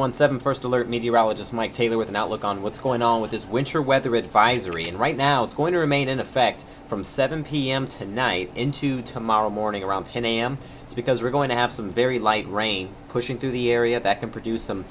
17 First Alert meteorologist Mike Taylor with an outlook on what's going on with this winter weather advisory. And right now it's going to remain in effect from 7 p.m. tonight into tomorrow morning around 10 a.m. It's because we're going to have some very light rain pushing through the area that can produce some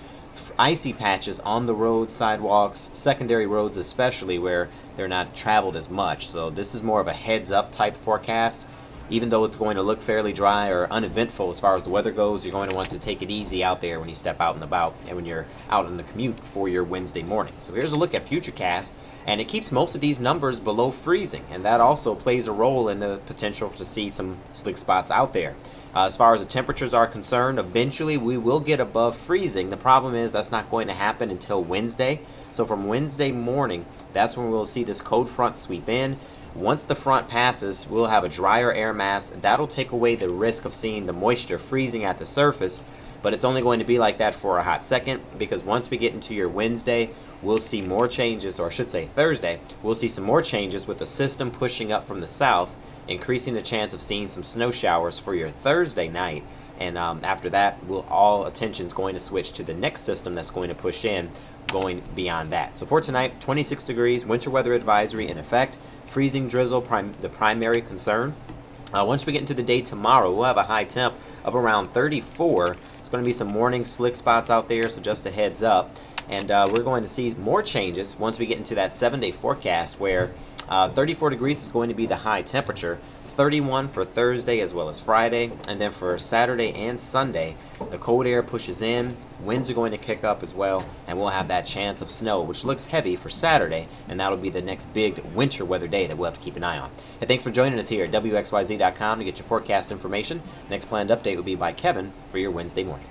icy patches on the roads, sidewalks, secondary roads especially, where they're not traveled as much. So this is more of a heads up type forecast. Even though it's going to look fairly dry or uneventful as far as the weather goes, you're going to want to take it easy out there when you step out and about and when you're out in the commute for your Wednesday morning. So here's a look at Futurecast, and it keeps most of these numbers below freezing, and that also plays a role in the potential to see some slick spots out there. As far as the temperatures are concerned, eventually we will get above freezing. The problem is that's not going to happen until Wednesday. So from Wednesday morning, that's when we'll see this cold front sweep in. Once the front passes, we'll have a drier air mass. That'll take away the risk of seeing the moisture freezing at the surface, but it's only going to be like that for a hot second, because once we get into your Wednesday, we'll see more changes, or I should say Thursday, we'll see some more changes with the system pushing up from the south, increasing the chance of seeing some snow showers for your Thursday night. And after that, all attention's going to switch to the next system that's going to push in, going beyond that. So for tonight, 26 degrees, winter weather advisory in effect, freezing drizzle, the primary concern. Once we get into the day tomorrow, we'll have a high temp of around 34. It's going to be some morning slick spots out there, so just a heads up. And we're going to see more changes once we get into that 7-day forecast, where 34 degrees is going to be the high temperature, 31 for Thursday as well as Friday, and then for Saturday and Sunday, the cold air pushes in, winds are going to kick up as well, and we'll have that chance of snow, which looks heavy for Saturday, and that'll be the next big winter weather day that we'll have to keep an eye on. And thanks for joining us here at WXYZ.com to get your forecast information. Next planned update will be by Kevin for your Wednesday morning.